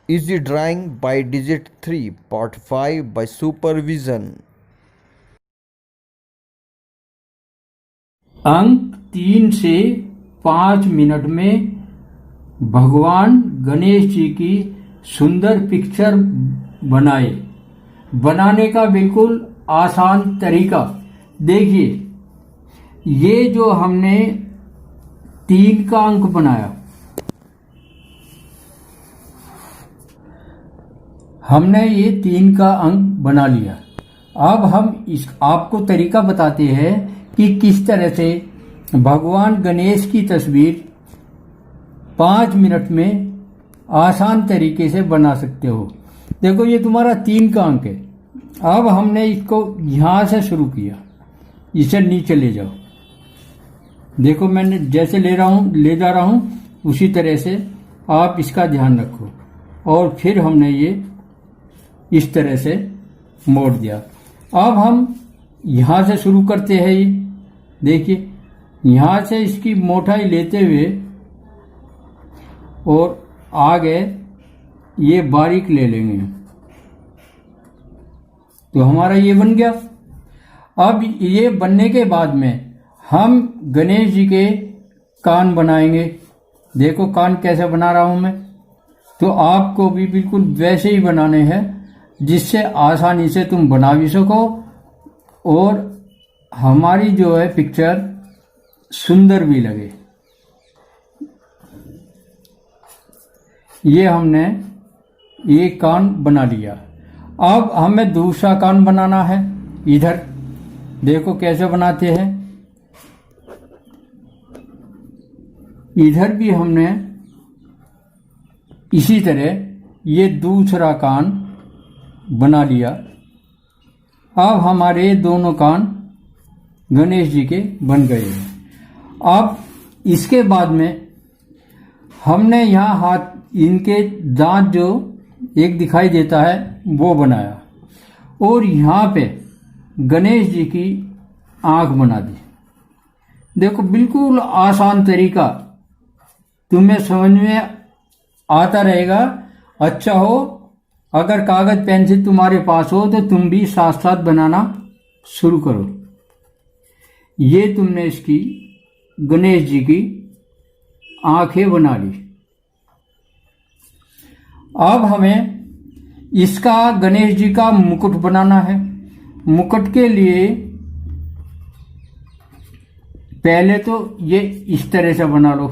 Easy Drawing by Digit 3 Part 5 by Supervision. अंक 3 से 5 minute में भगवान गणेश जी की सुंदर पिक्चर बनाए। बनाने का बिल्कुल आसान तरीका देखिए, ये जो हमने 3 का अंक बनाया, हमने ये 3 का अंक बना लिया। अब हम आपको तरीका बताते हैं कि किस तरह से भगवान गणेश की तस्वीर 5 मिनट में आसान तरीके से बना सकते हो। देखो, ये तुम्हारा 3 का अंक है। अब हमने इसको यहां से शुरू किया, इसे नीचे ले जाओ। देखो, मैंने जैसे ले जा रहा हूं उसी तरह से आप इसका ध्यान रखो। और फिर हमने ये इस तरह से मोड़ दिया। अब हम यहां से शुरू करते हैं। ये देखिए, यहां से इसकी मोटाई लेते हुए और आगे ये बारीक ले लेंगे, तो हमारा ये बन गया। अब ये बनने के बाद में हम गणेश जी के कान बनाएंगे। देखो, कान कैसे बना रहा हूं मैं, तो आपको भी बिल्कुल वैसे ही बनाने हैं जिससे आसानी से तुम बना भी सको और हमारी जो है पिक्चर सुंदर भी लगे। ये हमने ये कान बना लिया। अब हमें दूसरा कान बनाना है। इधर देखो कैसे बनाते हैं। इधर भी हमने इसी तरह ये दूसरा कान बना लिया। अब हमारे दोनों कान गणेश जी के बन गए हैं। अब इसके बाद में हमने यहाँ हाथ, इनके दांत जो एक दिखाई देता है वो बनाया और यहाँ पे गणेश जी की आंख बना दी। देखो, बिल्कुल आसान तरीका, तुम्हें समझ में आता रहेगा। अच्छा हो अगर कागज पेंसिल तुम्हारे पास हो तो तुम भी साथ साथ बनाना शुरू करो। ये तुमने इसकी गणेश जी की आंखें बना ली। अब हमें इसका गणेश जी का मुकुट बनाना है। मुकुट के लिए पहले तो ये इस तरह से बना लो,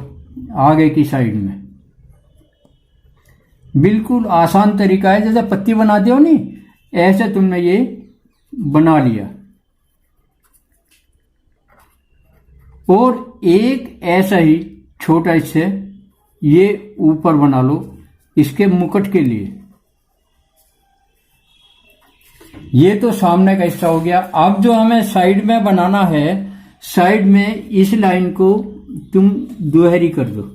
आगे की साइड में। बिल्कुल आसान तरीका है, जैसे पत्ती बनाते हो नहीं, ऐसे तुमने ये बना लिया। और एक ऐसा ही छोटा इससे ये ऊपर बना लो इसके मुकुट के लिए। ये तो सामने का हिस्सा हो गया। अब जो हमें साइड में बनाना है, साइड में इस लाइन को तुम दोहरी कर दो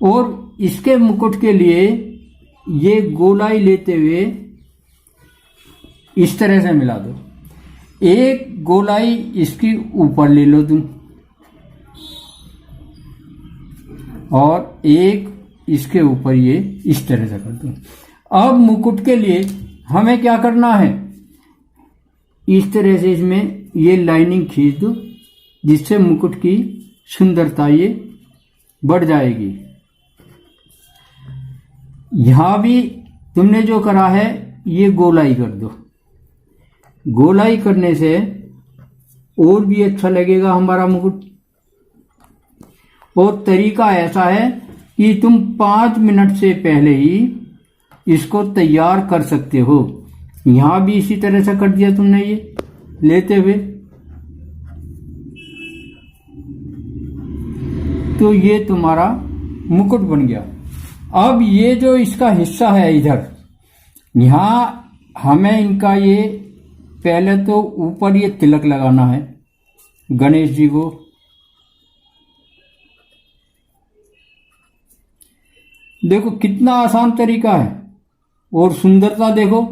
और इसके मुकुट के लिए ये गोलाई लेते हुए इस तरह से मिला दो। एक गोलाई इसकी ऊपर ले लो तुम और एक इसके ऊपर ये इस तरह से कर दो। अब मुकुट के लिए हमें क्या करना है, इस तरह से इसमें ये लाइनिंग खींच दो जिससे मुकुट की सुंदरता ये बढ़ जाएगी। यहां भी तुमने जो करा है ये गोलाई कर दो। गोलाई करने से और भी अच्छा लगेगा हमारा मुकुट। और तरीका ऐसा है कि तुम 5 मिनट से पहले ही इसको तैयार कर सकते हो। यहां भी इसी तरह से कर दिया तुमने ये लेते हुए, तो ये तुम्हारा मुकुट बन गया। अब ये जो इसका हिस्सा है इधर, यहां हमें इनका ये पहले तो ऊपर ये तिलक लगाना है गणेश जी को। देखो कितना आसान तरीका है और सुंदरता देखो,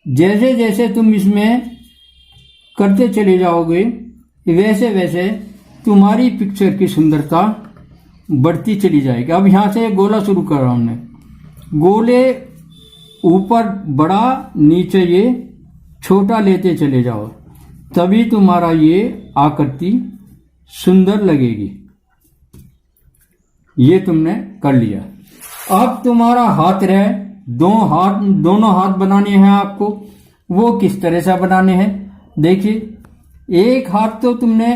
जैसे जैसे तुम इसमें करते चले जाओगे वैसे वैसे तुम्हारी पिक्चर की सुंदरता बढ़ती चली जाएगी। अब यहाँ से गोला शुरू कर रहा हूं मैं, गोले ऊपर बड़ा नीचे ये छोटा लेते चले जाओ, तभी तुम्हारा ये आकृति सुंदर लगेगी। ये तुमने कर लिया। अब तुम्हारा हाथ रहे, दोनों हाथ बनाने हैं आपको। वो किस तरह से बनाने हैं देखिए, एक हाथ तो तुमने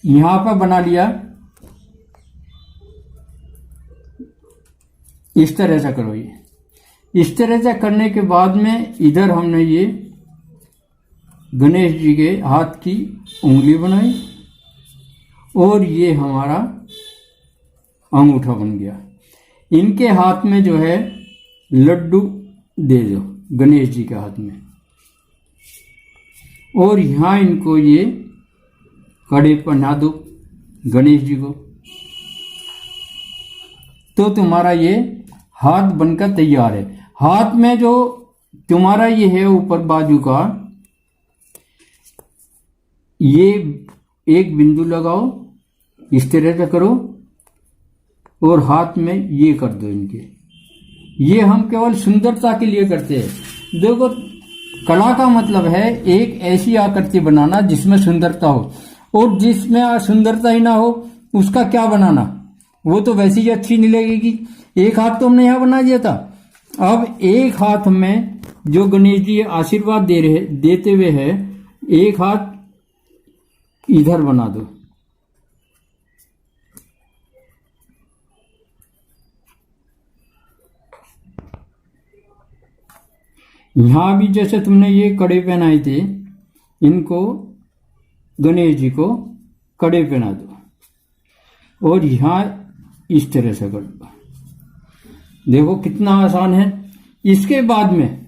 यहां पर बना लिया, इस तरह से करो। ये इस तरह से करने के बाद में इधर हमने ये गणेश जी के हाथ की उंगली बनाई और ये हमारा अंगूठा बन गया। इनके हाथ में जो है लड्डू दे दो गणेश जी के हाथ में, और यहां इनको ये कड़े पहना दो गणेश जी को, तो तुम्हारा ये हाथ बनकर तैयार है। हाथ में जो तुम्हारा ये है ऊपर बाजू का, ये एक बिंदु लगाओ, इस तरह से करो, और हाथ में ये कर दो इनके। ये हम केवल सुंदरता के लिए करते हैं। देखो, कला का मतलब है एक ऐसी आकृति बनाना जिसमें सुंदरता हो, और जिसमें सुंदरता ही ना हो उसका क्या बनाना, वो तो वैसे ही अच्छी नहीं लगेगी। एक हाथ तो हमने यहां बना दिया था, अब एक हाथ में जो गणेश जी आशीर्वाद देते हुए है, एक हाथ इधर बना दो। यहां भी जैसे तुमने ये कड़े पहनाए थे, इनको गणेश जी को कड़े पहना दो, और यहां इस तरह से कर दो। देखो कितना आसान है। इसके बाद में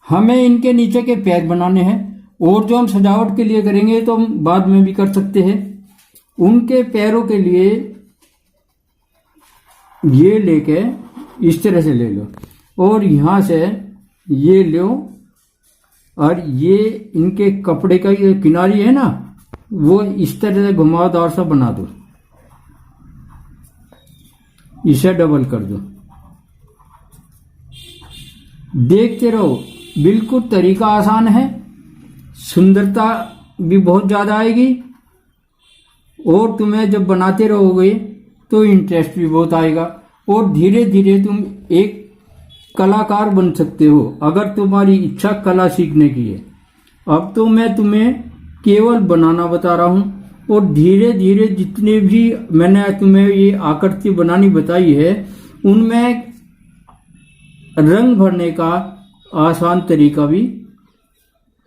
हमें इनके नीचे के पैर बनाने हैं, और जो हम सजावट के लिए करेंगे तो हम बाद में भी कर सकते हैं। उनके पैरों के लिए ये लेके इस तरह से ले लो, और यहां से ये लो, और ये इनके कपड़े का ये किनारी है ना, वो इस तरह से घुमावदार सा बना दो, इसे डबल कर दो। देखते रहो, बिल्कुल तरीका आसान है, सुंदरता भी बहुत ज्यादा आएगी, और तुम्हें जब बनाते रहोगे तो इंटरेस्ट भी बहुत आएगा, और धीरे धीरे तुम एक कलाकार बन सकते हो अगर तुम्हारी इच्छा कला सीखने की है। अब तो मैं तुम्हें केवल बनाना बता रहा हूं, और धीरे धीरे जितने भी मैंने तुम्हें ये आकृति बनानी बताई है, उनमें रंग भरने का आसान तरीका भी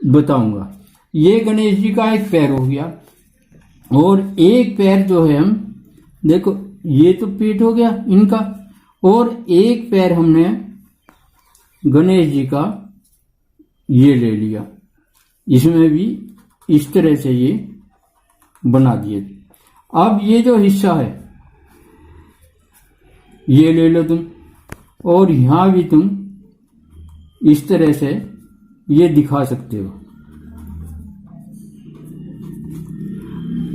बताऊंगा। ये गणेश जी का एक पैर हो गया, और एक पैर जो है हम देखो, ये तो पेट हो गया इनका, और एक पैर हमने गणेश जी का ये ले लिया, इसमें भी इस तरह से ये बना दिए। अब ये जो हिस्सा है ये ले लो तुम, और यहां भी तुम इस तरह से ये दिखा सकते हो।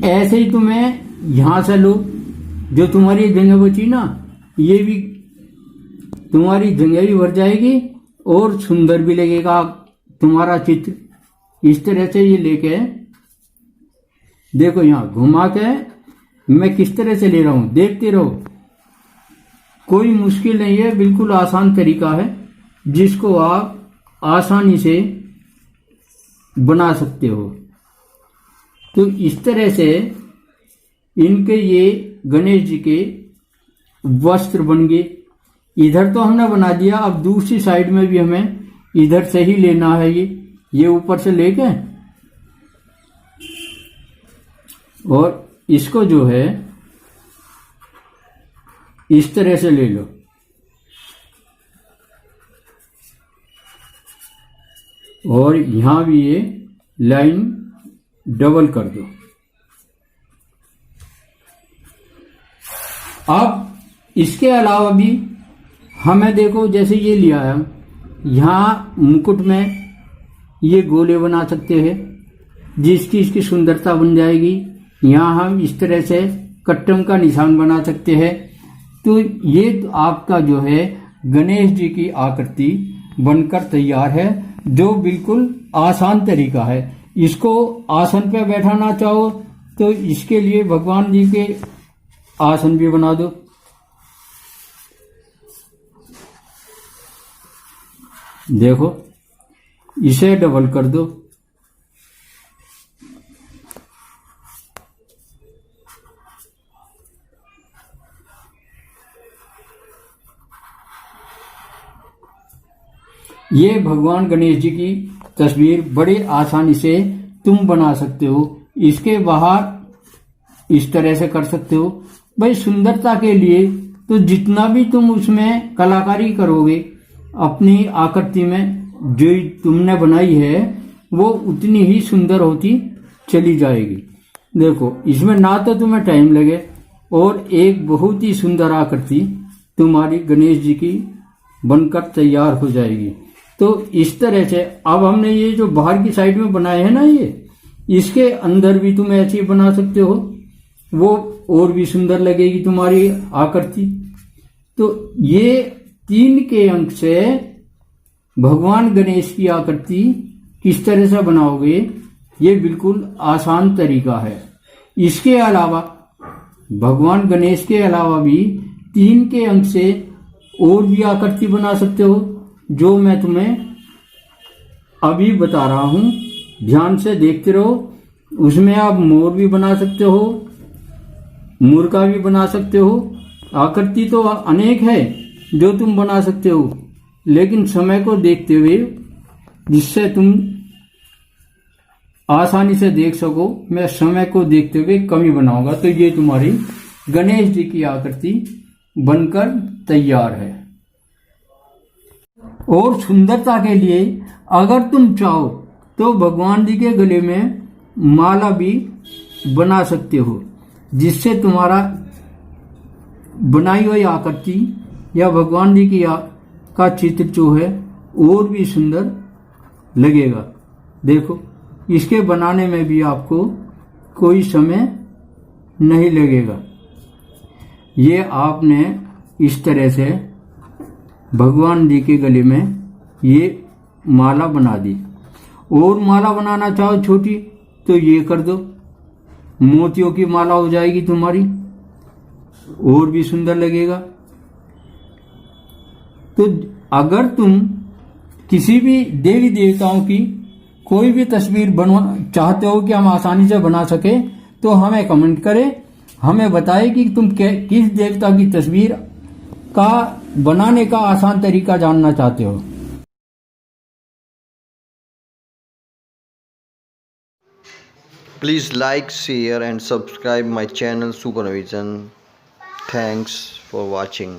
ऐसे ही तुम्हें यहां से लो, जो तुम्हारी जगह बची ना, ये भी तुम्हारी जगह भी भर जाएगी और सुंदर भी लगेगा तुम्हारा चित्र। इस तरह से ये लेके देखो, यहां घुमा के मैं किस तरह से ले रहा हूं, देखते रहो। कोई मुश्किल नहीं है, बिल्कुल आसान तरीका है जिसको आप आसानी से बना सकते हो। तो इस तरह से इनके ये गणेश जी के वस्त्र बन गए। इधर तो हमने बना दिया, अब दूसरी साइड में भी हमें इधर से ही लेना है। ये ऊपर से लेके और इसको जो है इस तरह से ले लो, और यहां भी ये लाइन डबल कर दो। अब इसके अलावा भी हमें देखो, जैसे ये लिया है, यहां मुकुट में ये गोले बना सकते हैं जिसकी इसकी सुंदरता बन जाएगी। यहां हम इस तरह से कट्टम का निशान बना सकते हैं। तो ये आपका जो है गणेश जी की आकृति बनकर तैयार है, जो बिल्कुल आसान तरीका है। इसको आसन पे बैठाना चाहो तो इसके लिए भगवान जी के आसन भी बना दो। देखो, इसे डबल कर दो। ये भगवान गणेश जी की तस्वीर बड़े आसानी से तुम बना सकते हो। इसके बाहर इस तरह से कर सकते हो। भाई सुंदरता के लिए तो जितना भी तुम उसमें कलाकारी करोगे अपनी आकृति में जो तुमने बनाई है वो उतनी ही सुंदर होती चली जाएगी। देखो, इसमें ना तो तुम्हें टाइम लगे और एक बहुत ही सुंदर आकृति तुम्हारी गणेश जी की बनकर तैयार हो जाएगी। तो इस तरह से अब हमने ये जो बाहर की साइड में बनाए हैं ना, ये इसके अंदर भी तुम ऐसे बना सकते हो, वो और भी सुंदर लगेगी तुम्हारी आकृति। तो ये 3 के अंक से भगवान गणेश की आकृति किस तरह से बनाओगे, ये बिल्कुल आसान तरीका है। इसके अलावा भगवान गणेश के अलावा भी 3 के अंक से और भी आकृति बना सकते हो, जो मैं तुम्हें अभी बता रहा हूं। ध्यान से देखते रहो। उसमें आप मोर भी बना सकते हो, मुर्गा भी बना सकते हो। आकृति तो अनेक है जो तुम बना सकते हो, लेकिन समय को देखते हुए, जिससे तुम आसानी से देख सको, मैं समय को देखते हुए कम ही बनाऊंगा। तो ये तुम्हारी गणेश जी की आकृति बनकर तैयार है। और सुंदरता के लिए अगर तुम चाहो तो भगवान जी के गले में माला भी बना सकते हो, जिससे तुम्हारा बनाई हुई आकृति या भगवान जी की का चित्र जो है और भी सुंदर लगेगा। देखो, इसके बनाने में भी आपको कोई समय नहीं लगेगा। ये आपने इस तरह से भगवान जी के गले में ये माला बना दी। और माला बनाना चाहो छोटी तो ये कर दो, मोतियों की माला हो जाएगी तुम्हारी, और भी सुंदर लगेगा। तो अगर तुम किसी भी देवी देवताओं की कोई भी तस्वीर बनवा चाहते हो कि हम आसानी से बना सके, तो हमें कमेंट करें, हमें बताएं कि तुम किस देवता की तस्वीर का बनाने का आसान तरीका जानना चाहते हो। Please like, share and subscribe my channel Supervision. Thanks for watching.